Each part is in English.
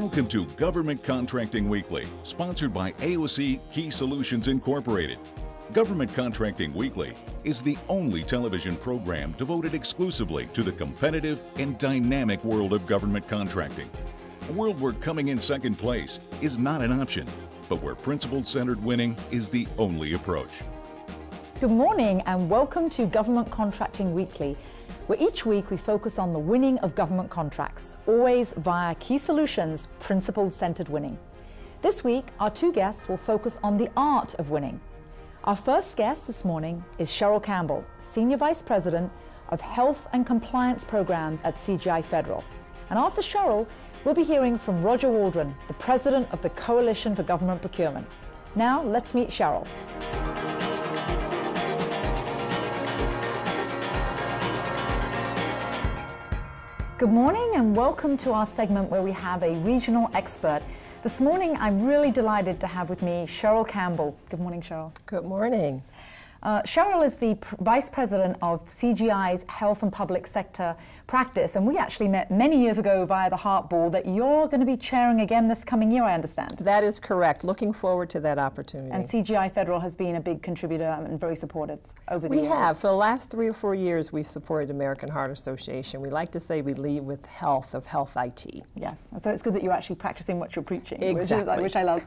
Welcome to Government Contracting Weekly, sponsored by AOC Key Solutions Incorporated. Government Contracting Weekly is the only television program devoted exclusively to the competitive and dynamic world of government contracting. A world where coming in second place is not an option, but where principle-centered winning is the only approach. Good morning and welcome to Government Contracting Weekly, where each week we focus on the winning of government contracts, always via Key Solutions, principle-centered winning. This week, our two guests will focus on the art of winning. Our first guest this morning is Cheryl Campbell, Senior Vice President of Health and Compliance Programs at CGI Federal. And after Cheryl, we'll be hearing from Roger Waldron, the President of the Coalition for Government Procurement. Now, let's meet Cheryl. Good morning and welcome to our segment where we have a regional expert. This morning, I'm really delighted to have with me Cheryl Campbell. Good morning, Cheryl. Good morning. Cheryl is the Vice President of CGI's Health and Public Sector Practice, and we actually met many years ago via the Heart Ball that you're going to be chairing again this coming year, I understand. That is correct. Looking forward to that opportunity. And CGI Federal has been a big contributor and very supportive over the years. We have. For the last 3 or 4 years, we've supported American Heart Association. We like to say we lead with health of health IT. Yes, and so it's good that you're actually practicing what you're preaching, exactly. which I love.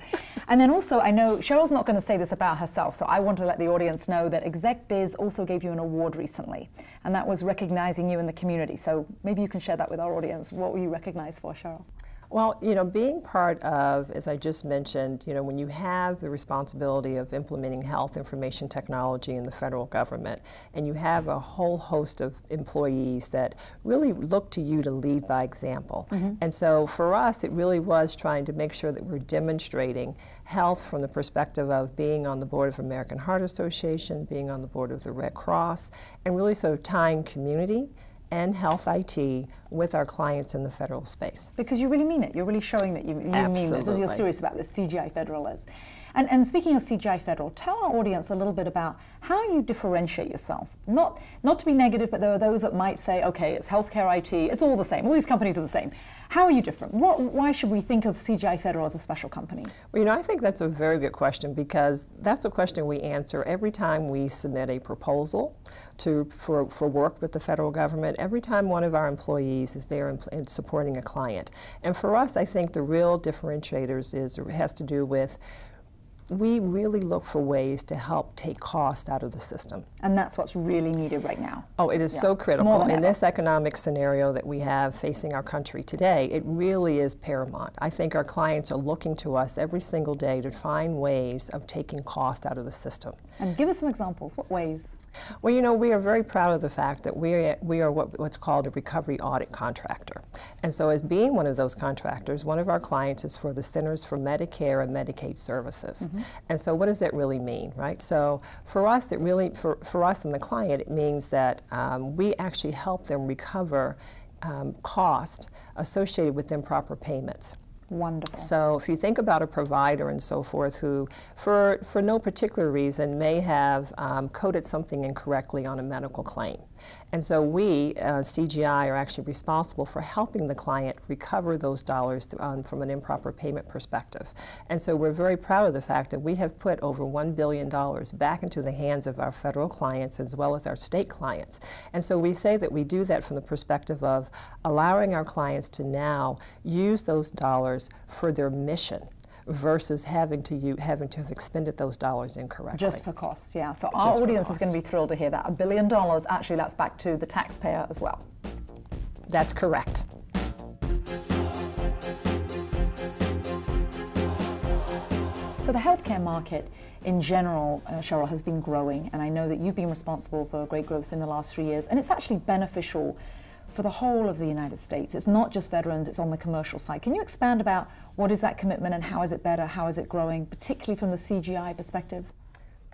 And then also, I know Cheryl's not going to say this about herself, so I want to let the audience know that ExecBiz also gave you an award recently, and that was recognizing you in the community. So maybe you can share that with our audience. What were you recognized for, Cheryl? Well, you know, being part of, as I just mentioned, you know, when you have the responsibility of implementing health information technology in the federal government, and you have a whole host of employees that really look to you to lead by example. And so for us, it really was trying to make sure that we're demonstrating health from the perspective of being on the board of American Heart Association, being on the board of the Red Cross, and really sort of tying community and health IT with our clients in the federal space. Because you really mean it. You're really showing that you mean this, as you're serious about this, CGI Federal is. And speaking of CGI Federal, tell our audience a little bit about how you differentiate yourself. Not to be negative, but there are those that might say, okay, it's healthcare IT, it's all the same. All these companies are the same. How are you different? Why should we think of CGI Federal as a special company? Well, you know, I think that's a very good question, because that's a question we answer every time we submit a proposal for work with the federal government, every time one of our employees is there in supporting a client. And for us, I think the real differentiators has to do with we really look for ways to help take cost out of the system. And that's what's really needed right now. Oh, it is so critical. In this economic scenario that we have facing our country today, it really is paramount. I think our clients are looking to us every single day to find ways of taking cost out of the system. And give us some examples. What ways? Well, you know, we are very proud of the fact that we are what's called a recovery audit contractor. And so as being one of those contractors, one of our clients is for the Centers for Medicare and Medicaid Services. And so what does that really mean, right? So for us, it really, for us and the client, it means that we actually help them recover cost associated with improper payments. Wonderful. So if you think about a provider and so forth who, for no particular reason, may have coded something incorrectly on a medical claim. And so we, CGI, are actually responsible for helping the client recover those dollars from an improper payment perspective. And so we're very proud of the fact that we have put over $1 billion back into the hands of our federal clients as well as our state clients. And so we say that we do that from the perspective of allowing our clients to now use those dollars for their mission versus having to have expended those dollars incorrectly. Just for cost, yeah. So our audience is going to be thrilled to hear that. $1 billion, actually that's back to the taxpayer as well. That's correct. So the healthcare market in general, Cheryl, has been growing, and I know that you've been responsible for great growth in the last 3 years, and it's actually beneficial for the whole of the United States. It's not just veterans, it's on the commercial side. Can you expand about what is that commitment and how is it better, how is it growing, particularly from the CGI perspective?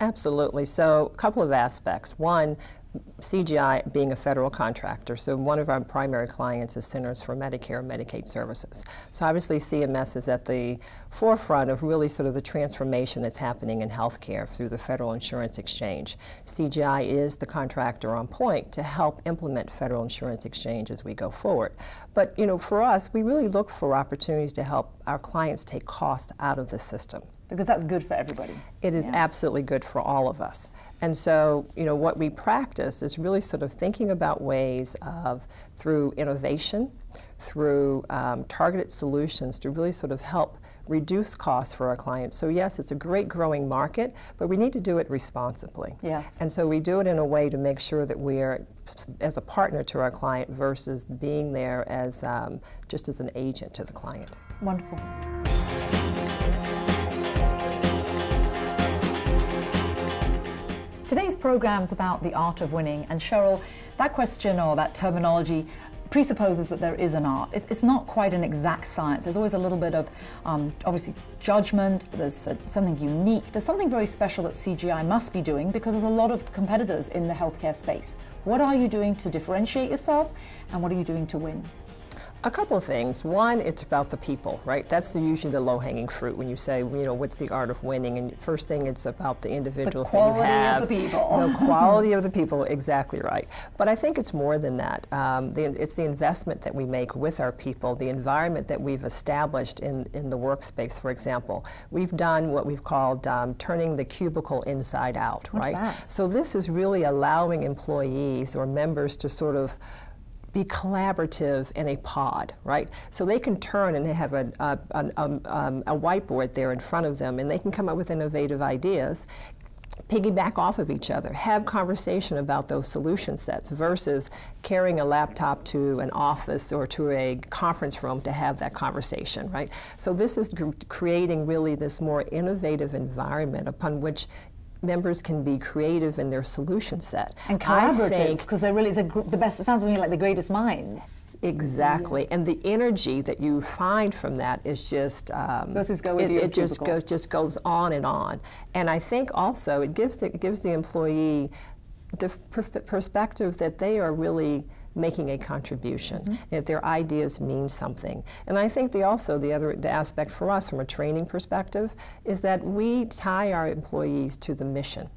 Absolutely. So a couple of aspects. One, CGI being a federal contractor, so one of our primary clients is Centers for Medicare and Medicaid Services. So obviously CMS is at the forefront of really sort of the transformation that's happening in healthcare through the Federal Insurance Exchange. CGI is the contractor on point to help implement Federal Insurance Exchange as we go forward. But you know, for us, we really look for opportunities to help our clients take cost out of the system. Because that's good for everybody. It is absolutely good for all of us. And so, you know, what we practice is really sort of thinking about ways of, through innovation, through targeted solutions, to really sort of help reduce costs for our clients. So yes, it's a great growing market, but we need to do it responsibly. Yes. And so we do it in a way to make sure that we are as a partner to our client versus being there as just as an agent to the client. Wonderful. Today's program is about the art of winning, and Cheryl, that question or that terminology presupposes that there is an art. It's not quite an exact science. There's always a little bit of, obviously, judgment. There's something unique. There's something very special that CGI must be doing because there's a lot of competitors in the healthcare space. What are you doing to differentiate yourself, and what are you doing to win? A couple of things. One, it's about the people, right? That's usually the low-hanging fruit when you say, you know, what's the art of winning? And first thing, it's about the individuals that you have. The quality of the people. The quality of the people, exactly right. But I think it's more than that. It's the investment that we make with our people, the environment that we've established in the workspace, for example. We've done what we've called turning the cubicle inside out, What's right? that? So this is really allowing employees or members to sort of be collaborative in a pod, right? So they can turn and they have a whiteboard there in front of them, and they can come up with innovative ideas, piggyback off of each other, have conversation about those solution sets versus carrying a laptop to an office or to a conference room to have that conversation, right? So this is creating really this more innovative environment upon which members can be creative in their solution set. And collaborative, because they're really the best, it sounds to me like the greatest minds. Exactly, yeah. And the energy that you find from that is just, it just goes on. And I think also it gives the employee the perspective that they are really making a contribution, that their ideas mean something. And I think the aspect for us from a training perspective is that we tie our employees to the mission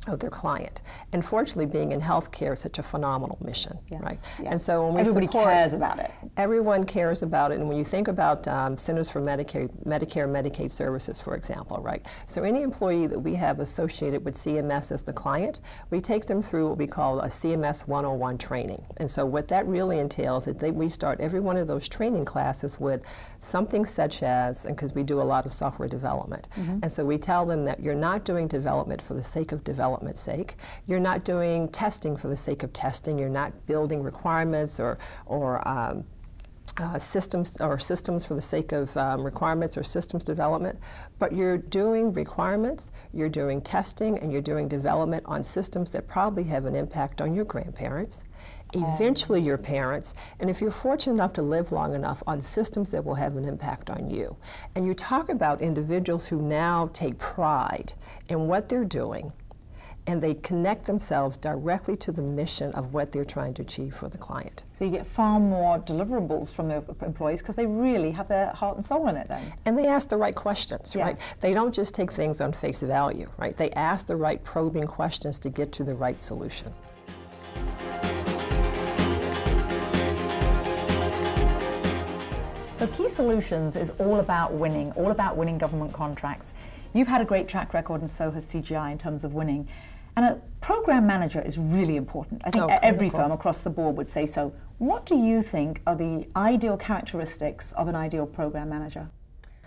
of their client. And fortunately, being in healthcare is such a phenomenal mission, right? Yes. And so when we everybody cares about it. Everyone cares about it. And when you think about Centers for Medicare and Medicaid Services, for example, right? So any employee that we have associated with CMS as the client, we take them through what we call a CMS 101 training. And so what that really entails is that we start every one of those training classes with something such as, and because we do a lot of software development, and so we tell them that you're not doing development for the sake of development's sake. You're not doing testing for the sake of testing. You're not building requirements or systems for the sake of requirements or systems development, but you're doing requirements, you're doing testing, and you're doing development on systems that probably have an impact on your grandparents, eventually your parents, and if you're fortunate enough to live long enough, on systems that will have an impact on you. And you talk about individuals who now take pride in what they're doing, and they connect themselves directly to the mission of what they're trying to achieve for the client. So you get far more deliverables from the employees because they really have their heart and soul in it then. And they ask the right questions, yes. right? They don't just take things on face value, right? They ask the right probing questions to get to the right solution. So Key Solutions is all about winning government contracts. You've had a great track record, and so has CGI in terms of winning. And a program manager is really important. I think every firm across the board would say so. What do you think are the ideal characteristics of an ideal program manager?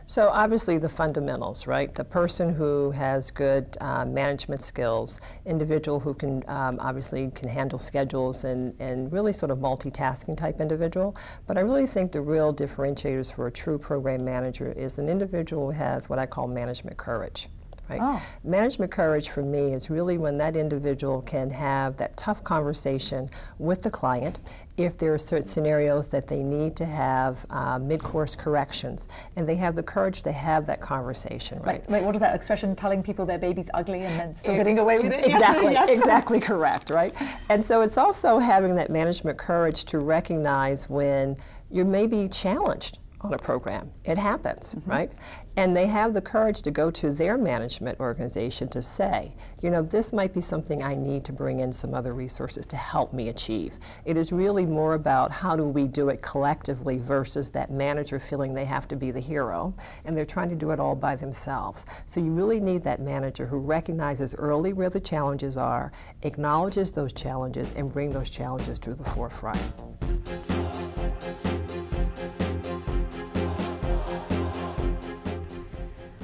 So obviously the fundamentals, right? The person who has good management skills, individual who can obviously can handle schedules and really sort of multitasking type individual. But I really think the real differentiators for a true program manager is an individual who has what I call management courage. right? Oh. Management courage for me is really when that individual can have that tough conversation with the client if there are certain scenarios that they need to have mid-course corrections, and they have the courage to have that conversation, right? Like what is that expression, telling people their baby's ugly and then still getting away with it? Exactly, Yes. exactly correct, right? And so it's also having that management courage to recognize when you may be challenged on a program. It happens, right? And they have the courage to go to their management organization to say, you know, this might be something I need to bring in some other resources to help me achieve. It is really more about how do we do it collectively versus that manager feeling they have to be the hero and they're trying to do it all by themselves. So you really need that manager who recognizes early where the challenges are, acknowledges those challenges, and bring those challenges to the forefront.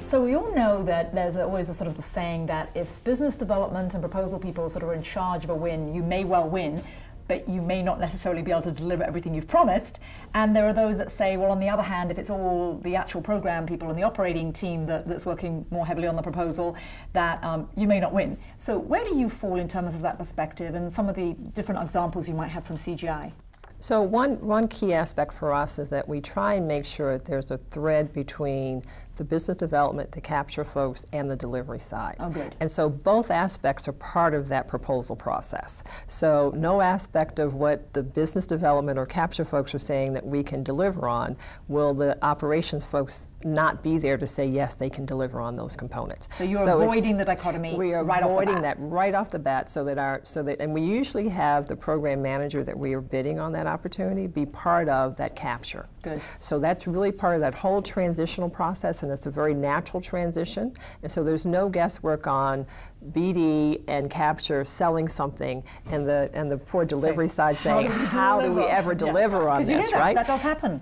So we all know that there's always a sort of the saying that if business development and proposal people sort of are in charge of a win, you may well win, but you may not necessarily be able to deliver everything you've promised. And there are those that say, well, on the other hand, if it's all the actual program people and the operating team that's working more heavily on the proposal, that you may not win. So where do you fall in terms of that perspective and some of the different examples you might have from CGI? So one key aspect for us is that we try and make sure that there's a thread between the business development, the capture folks, and the delivery side. Oh, good. And so both aspects are part of that proposal process. So no aspect of what the business development or capture folks are saying that we can deliver on will the operations folks not be there to say, yes, they can deliver on those components. So you're avoiding the dichotomy we are right avoiding off the bat. that right off the bat and we usually have the program manager that we are bidding on that opportunity be part of that capture. Good. So that's really part of that whole transitional process, and it's a very natural transition. And so there's no guesswork on BD and capture selling something and the poor delivery side saying, how do we ever deliver on this, right? That does happen.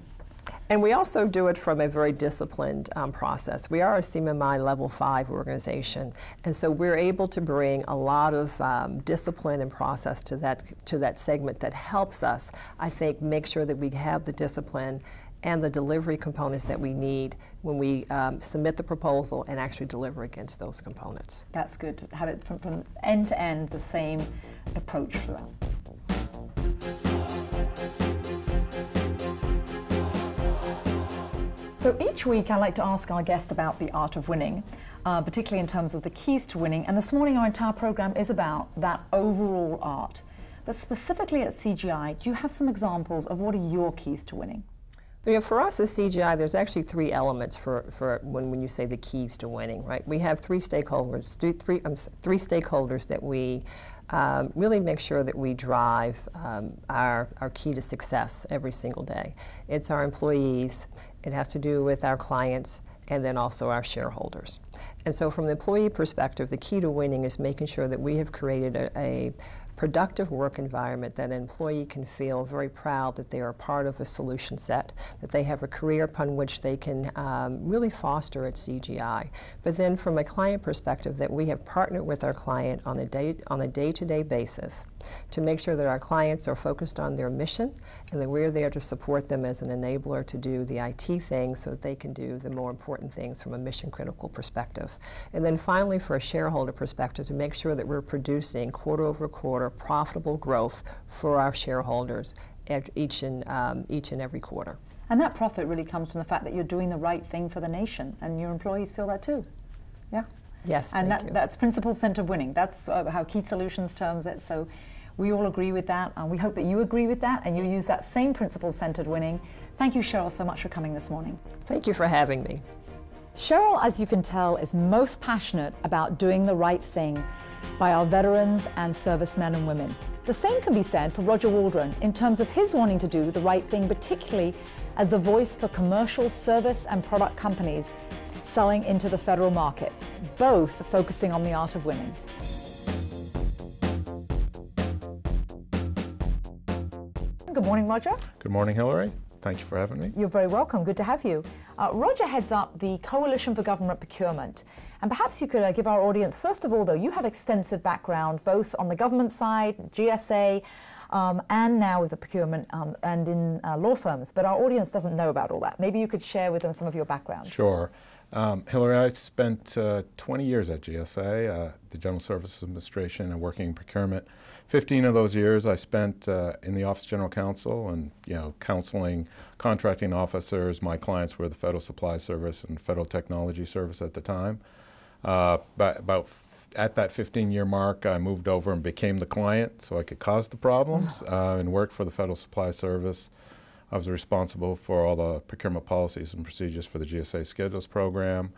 And we also do it from a very disciplined process. We are a CMMI Level 5 organization, and so we're able to bring a lot of discipline and process to that segment that helps us, I think, make sure that we have the discipline and the delivery components that we need when we submit the proposal and actually deliver against those components. That's good to have it from end to end, the same approach throughout. So each week I like to ask our guest about the art of winning, particularly in terms of the keys to winning. And this morning our entire program is about that overall art. But specifically at CGI, do you have some examples of what are your keys to winning? You know, for us as CGI, there's actually three elements for when you say the keys to winning, right? We have three stakeholders that we really make sure that we drive our key to success every single day. It's our employees, it has to do with our clients, and then also our shareholders. And so from the employee perspective, the key to winning is making sure that we have created a productive work environment that an employee can feel very proud that they are part of a solution set, that they have a career upon which they can really foster at CGI. But then from a client perspective, that we have partnered with our client on a day-to-day basis to make sure that our clients are focused on their mission and that we're there to support them as an enabler to do the IT things so that they can do the more important things from a mission-critical perspective. And then finally, for a shareholder perspective, to make sure that we're producing quarter-over-quarter profitable growth for our shareholders each and every quarter. And that profit really comes from the fact that you're doing the right thing for the nation, and your employees feel that too. Yeah? Yes, and thank you. That's principle-centered winning. That's how Key Solutions terms it. So we all agree with that, and we hope that you agree with that and you use that same principle-centered winning. Thank you, Cheryl, so much for coming this morning. Thank you for having me. Cheryl, as you can tell, is most passionate about doing the right thing by our veterans and servicemen and women. The same can be said for Roger Waldron in terms of his wanting to do the right thing, particularly as the voice for commercial service and product companies selling into the federal market, both focusing on the art of winning. Good morning, Roger. Good morning, Hillary. Thank you for having me. You're very welcome. Good to have you. Roger heads up the Coalition for Government Procurement. And perhaps you could give our audience, first of all, though, you have extensive background both on the government side, GSA, and now with the procurement and in law firms. But our audience doesn't know about all that. Maybe you could share with them some of your background. Sure. Hillary, I spent 20 years at GSA, the General Services Administration, and working in procurement. 15 of those years I spent in the Office of General Counsel and, counseling contracting officers. My clients were the Federal Supply Service and Federal Technology Service at the time. At that 15-year mark, I moved over and became the client so I could cause the problems and worked for the Federal Supply Service. I was responsible for all the procurement policies and procedures for the GSA Schedules program.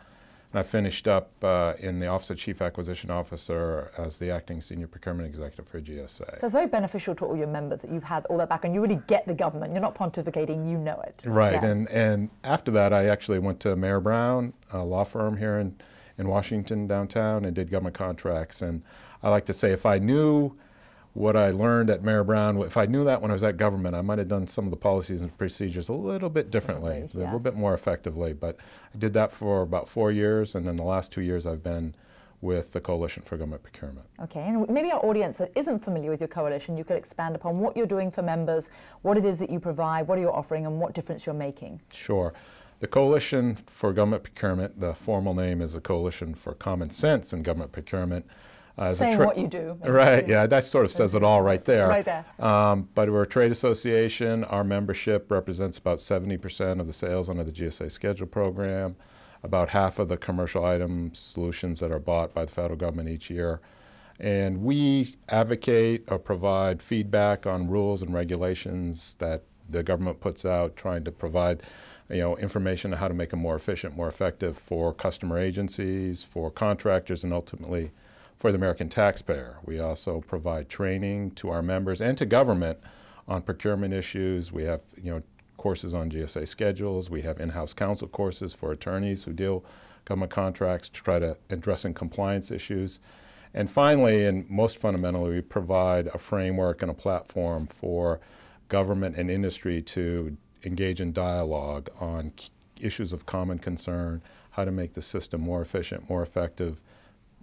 And I finished up in the Office of Chief Acquisition Officer as the acting senior procurement executive for GSA. So it's very beneficial to all your members that you've had all that background. You really get the government. You're not pontificating, you know it. Right, yes. and after that I actually went to Mayer Brown, a law firm here in Washington downtown, and did government contracts. And I like to say if I knew what I learned at Mayer Brown, if I knew that when I was at government, I might have done some of the policies and procedures a little bit differently, yes. a little bit more effectively. But I did that for about 4 years, and then the last 2 years I've been with the Coalition for Government Procurement. Okay, and maybe our audience that isn't familiar with your coalition, you could expand upon what you're doing for members, what it is that you provide, what are you offering, and what difference you're making. Sure. The Coalition for Government Procurement, the formal name is the Coalition for Common Sense in Government Procurement. Saying what you do. Right, yeah, that sort of says it all right there. Right there. But we're a trade association. Our membership represents about 70% of the sales under the GSA Schedule program, about half of the commercial item solutions that are bought by the federal government each year. And we advocate or provide feedback on rules and regulations that the government puts out, trying to provide information on how to make them more efficient, more effective for customer agencies, for contractors, and ultimately for the American taxpayer. We also provide training to our members and to government on procurement issues. We have courses on GSA schedules. We have in-house counsel courses for attorneys who deal government contracts to try to addressing compliance issues. And finally, and most fundamentally, we provide a framework and a platform for government and industry to engage in dialogue on issues of common concern, how to make the system more efficient, more effective,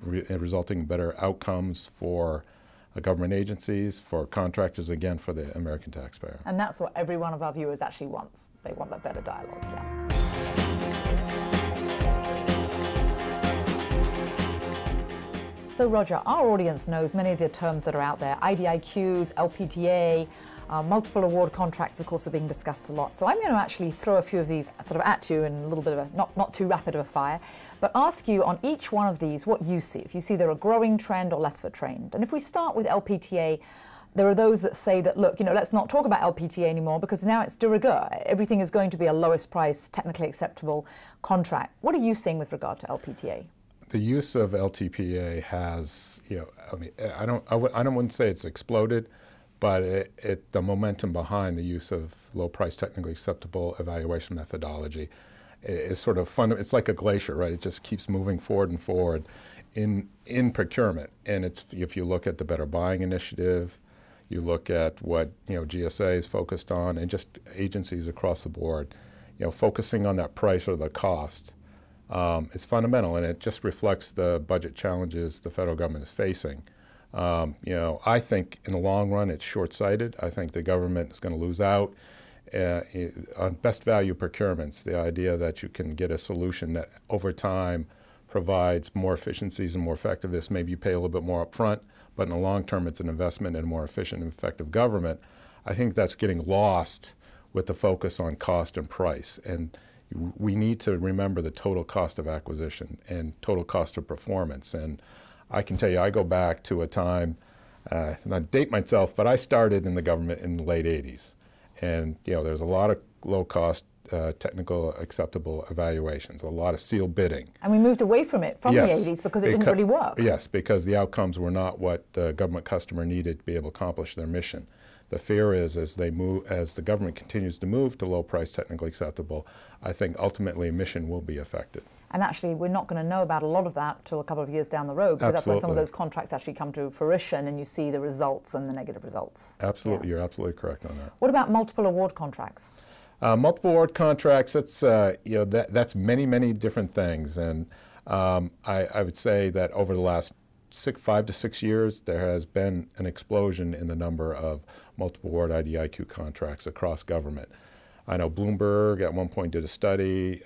resulting in better outcomes for government agencies, for contractors, again, for the American taxpayer. And that's what every one of our viewers actually wants. They want that better dialogue. Yeah. So Roger, our audience knows many of the terms that are out there, IDIQs, LPTA, multiple award contracts, of course, are being discussed a lot. So I'm going to actually throw a few of these sort of at you in a little bit of a, not too rapid of a fire, but ask you on each one of these what you see. If you see they're a growing trend or less of a trend. And if we start with LPTA, there are those that say that, look, let's not talk about LPTA anymore because now it's de rigueur. Everything is going to be a lowest price, technically acceptable contract. What are you seeing with regard to LPTA? The use of LTPA has, I wouldn't say it's exploded, but the momentum behind the use of low-price technically acceptable evaluation methodology is sort of fun. It's like a glacier, right? It just keeps moving forward and forward in procurement. And if you look at the Better Buying Initiative, you look at what GSA is focused on, and just agencies across the board, focusing on that price or the cost. It's fundamental, and it just reflects the budget challenges the federal government is facing. I think in the long run it's short-sighted. I think the government is going to lose out on best value procurements, the idea that you can get a solution that over time provides more efficiencies and more effectiveness. Maybe you pay a little bit more up front, but in the long term it's an investment in a more efficient and effective government. I think that's getting lost with the focus on cost and price. And we need to remember the total cost of acquisition and total cost of performance. And I can tell you, I go back to a time, and I date myself, but I started in the government in the late 80s. And there's a lot of low-cost, technical acceptable evaluations, a lot of sealed bidding. And we moved away from it from the 80s because it didn't really work. Yes, because the outcomes were not what the government customer needed to be able to accomplish their mission. The fear is as the government continues to move to low-price, technically acceptable, I think ultimately mission will be affected. And actually, we're not going to know about a lot of that until a couple of years down the road, because that's when some of those contracts actually come to fruition and you see the results and the negative results. Absolutely, yes. You're absolutely correct on that. What about multiple award contracts? Multiple award contracts, that's that's many different things, and I would say that over the last 5 to 6 years, there has been an explosion in the number of multiple award IDIQ contracts across government. I know Bloomberg at one point did a study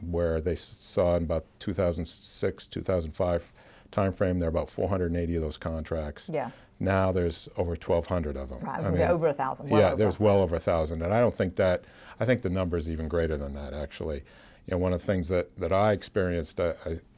where they saw in about 2006, 2005 timeframe, there are about 480 of those contracts. Yes. Now there's over 1,200 of them. Right, I was going to say over 1,000. Yeah, there's well over 1,000, and I don't think that, I think the number is even greater than that, actually. You know, one of the things that I experienced,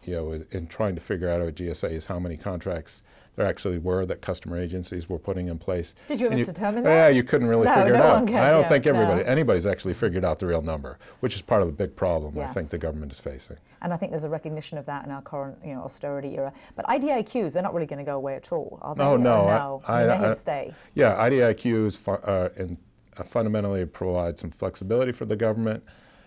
you know, in trying to figure out at GSA is how many contracts there actually were that customer agencies were putting in place. Did you ever determine that? Yeah, you couldn't really figure it out. I don't think everybody, anybody's actually figured out the real number, which is part of the big problem yes. I think the government is facing. And I think there's a recognition of that in our current, you know, austerity era. But IDIQs, they're not really going to go away at all, are they? Oh, no. They're here to stay. Yeah, IDIQs fundamentally provide some flexibility for the government.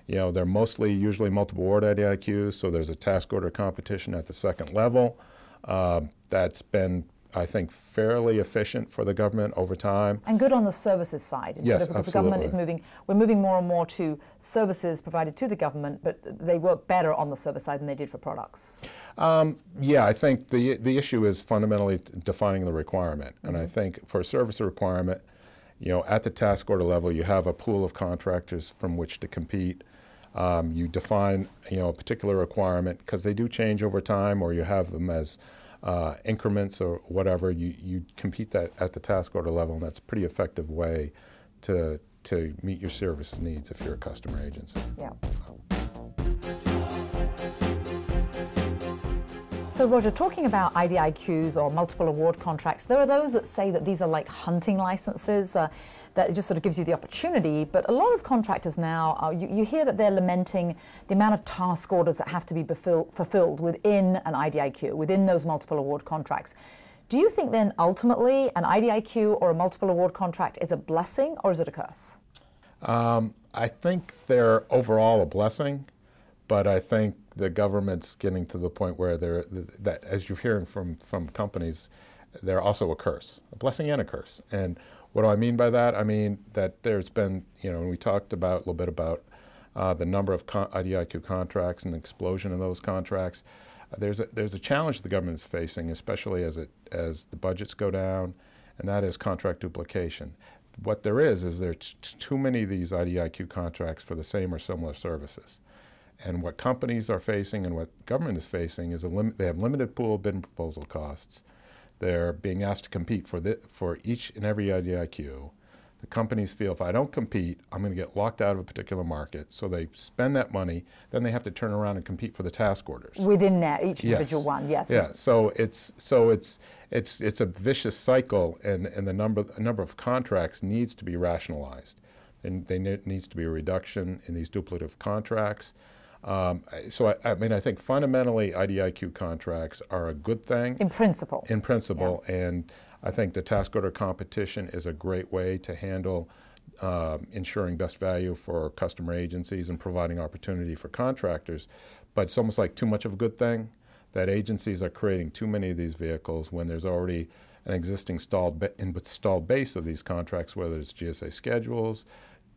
You know, they're usually multiple award IDIQs, so there's a task order competition at the second level. That's been, I think, fairly efficient for the government over time. And good on the services side. Yes, because absolutely. the government is moving, we're moving more and more to services provided to the government, but they work better on the service side than they did for products. Yeah, I think the issue is fundamentally defining the requirement. And I think for a service requirement, you know, at the task order level, you have a pool of contractors from which to compete. You define, you know, a particular requirement because they do change over time, or you have them as increments or whatever. You compete that at the task order level, and that's a pretty effective way to meet your service needs if you're a customer agency. Yeah. So Roger, talking about IDIQs or multiple award contracts, there are those that say that these are like hunting licenses, that it just sort of gives you the opportunity, but a lot of contractors now, you hear that they're lamenting the amount of task orders that have to be fulfilled within an IDIQ, within those multiple award contracts. Do you think then ultimately an IDIQ or a multiple award contract is a blessing or is it a curse? I think they're overall a blessing, but I think the government's getting to the point where that, as you're hearing from companies, they're also a curse, a blessing and a curse. And what do I mean by that? I mean that there's been, you know, and we talked about a little bit about the number of IDIQ contracts and the explosion of those contracts. There's a challenge the government is facing, especially as the budgets go down, and that is contract duplication. What there is there's too many of these IDIQ contracts for the same or similar services. And what companies are facing and what government is facing is they have limited pool bid and proposal costs. They're being asked to compete for each and every IDIQ. The companies feel if I don't compete, I'm going to get locked out of a particular market. So they spend that money, then they have to turn around and compete for the task orders. Within that, each individual yes. one, yes. Yeah, so it's a vicious cycle, and the number of contracts needs to be rationalized. And there needs to be a reduction in these duplicative contracts. So I think fundamentally IDIQ contracts are a good thing. In principle. In principle, yeah. And I think the task order competition is a great way to handle ensuring best value for customer agencies and providing opportunity for contractors. But it's almost like too much of a good thing, that agencies are creating too many of these vehicles when there's already an existing installed base of these contracts, whether it's GSA schedules,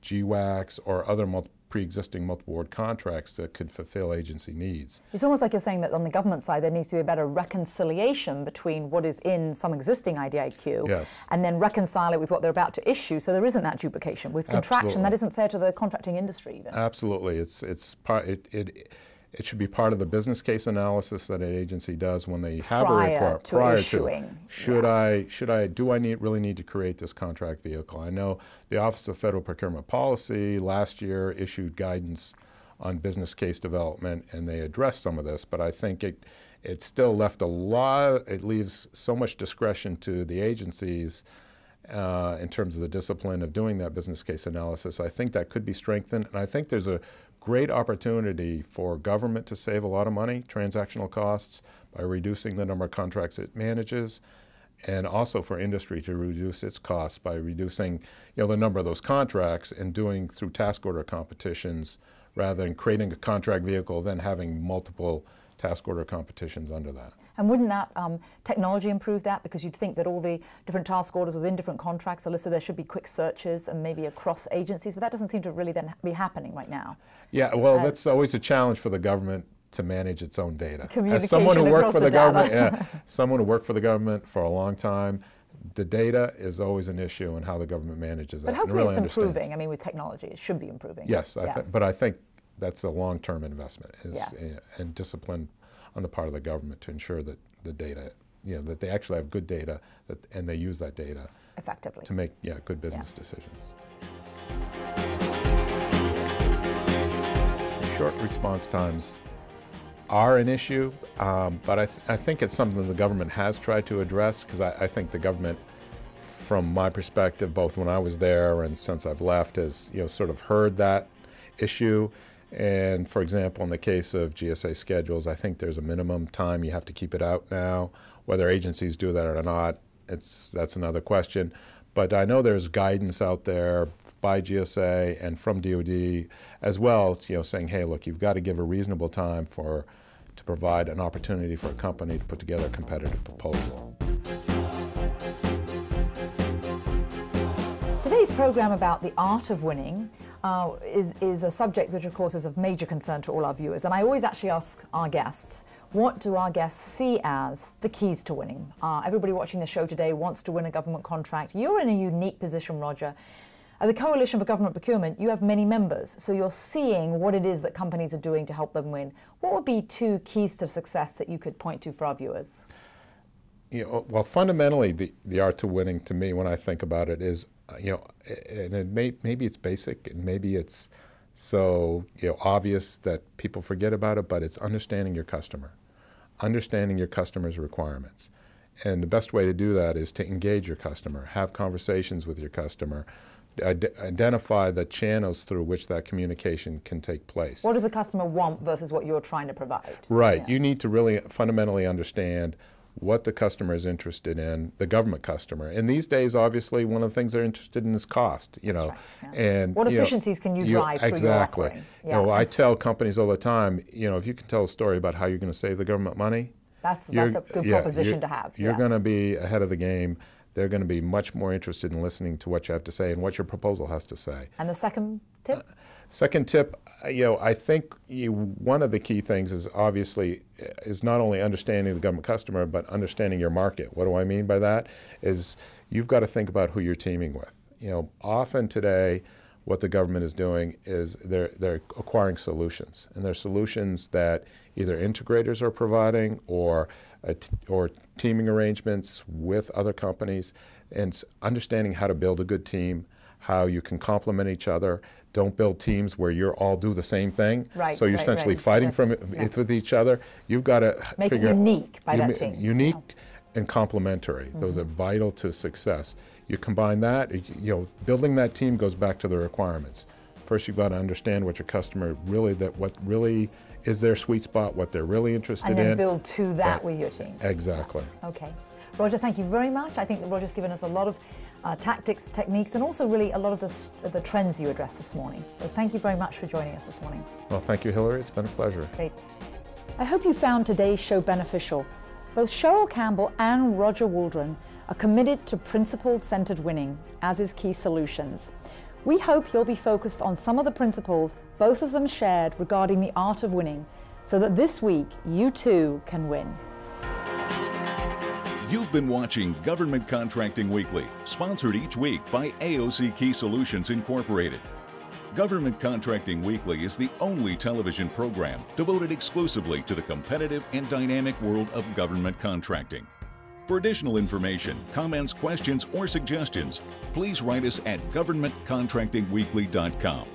GWACs, or other pre-existing multiple award contracts that could fulfill agency needs. It's almost like you're saying that on the government side there needs to be a better reconciliation between what is in some existing IDIQ yes. and then reconcile it with what they're about to issue, so there isn't that duplication with contraction. Absolutely. That isn't fair to the contracting industry even. Absolutely. It should be part of the business case analysis that an agency does when they have a report prior to issuing. Do I really need to create this contract vehicle? I know the Office of Federal Procurement Policy last year issued guidance on business case development, and they addressed some of this, but I think it still left it leaves so much discretion to the agencies in terms of the discipline of doing that business case analysis. I think that could be strengthened, and I think there's a great opportunity for government to save a lot of money, transactional costs, by reducing the number of contracts it manages, and also for industry to reduce its costs by reducing, you know, the number of those contracts and doing through task order competitions rather than creating a contract vehicle, then having multiple task order competitions under that. And wouldn't that technology improve that? Because you'd think that all the different task orders within different contracts are listed, there should be quick searches and maybe across agencies, but that doesn't seem to really then be happening right now. Yeah, well, that's always a challenge for the government to manage its own data. Communication As someone who worked for the government, data. someone who worked for the government for a long time, the data is always an issue and how the government manages that. But hopefully really it's improving. I mean, with technology, it should be improving. Yes, yes. But I think that's a long-term investment Yes. and discipline on the part of the government to ensure that the data, that they actually have good data and they use that data effectively to make good business decisions. Short response times are an issue, but I think it's something the government has tried to address, because I think the government, from my perspective, both when I was there and since I've left, has sort of heard that issue. And for example, in the case of GSA schedules, I think there's a minimum time you have to keep it out now. Whether agencies do that or not, that's another question. But I know there's guidance out there by GSA and from DoD as well, saying, hey, look, you've got to give a reasonable time to provide an opportunity for a company to put together a competitive proposal. Today's program about the art of winning is a subject which, of course, is of major concern to all our viewers. And I always actually ask our guests, what do our guests see as the keys to winning? Everybody watching the show today wants to win a government contract. You're in a unique position, Roger. At the Coalition for Government Procurement, you have many members, so you're seeing what it is that companies are doing to help them win. What would be 2 keys to success that you could point to for our viewers? Well, fundamentally, the art to winning, to me, when I think about it, is, and maybe it's basic, and maybe it's so obvious that people forget about it, but it's understanding your customer, understanding your customer's requirements. And the best way to do that is to engage your customer, have conversations with your customer, identify the channels through which that communication can take place. What does a customer want versus what you're trying to provide? Right. You need to really fundamentally understand what the customer is interested in, the government customer. And these days, obviously, one of the things they're interested in is cost, That's right, yeah. And what efficiencies can you drive through your offering? Exactly. I tell companies all the time, if you can tell a story about how you're going to save the government money, that's a good proposition to have. You're going to be ahead of the game. They're going to be much more interested in listening to what you have to say and what your proposal has to say. And the second tip? Second tip, I think one of the key things is obviously is not only understanding the government customer, but understanding your market. What do I mean by that? Is you've got to think about who you're teaming with. Often today, what the government is doing is they're acquiring solutions, and they're solutions that either integrators are providing or teaming arrangements with other companies, and understanding how to build a good team, how you can complement each other. Don't build teams where you're all do the same thing. Right, so you're essentially fighting with each other. You've got to make it unique by that team. Unique and complementary. Those are vital to success. You combine that, building that team goes back to the requirements. First, you've got to understand what your customer what really is their sweet spot, what they're really interested in. And then build to that with your team. Exactly. Yes. Okay. Roger, thank you very much. I think that Roger's given us a lot of tactics, techniques, and also really a lot of the trends you addressed this morning. So thank you very much for joining us this morning. Well, thank you, Hillary. It's been a pleasure. Great. I hope you found today's show beneficial. Both Cheryl Campbell and Roger Waldron are committed to principle-centered winning, as is Key Solutions. We hope you'll be focused on some of the principles both of them shared regarding the art of winning, so that this week you too can win. You've been watching Government Contracting Weekly, sponsored each week by AOC Key Solutions Incorporated. Government Contracting Weekly is the only television program devoted exclusively to the competitive and dynamic world of government contracting. For additional information, comments, questions, or suggestions, please write us at governmentcontractingweekly.com.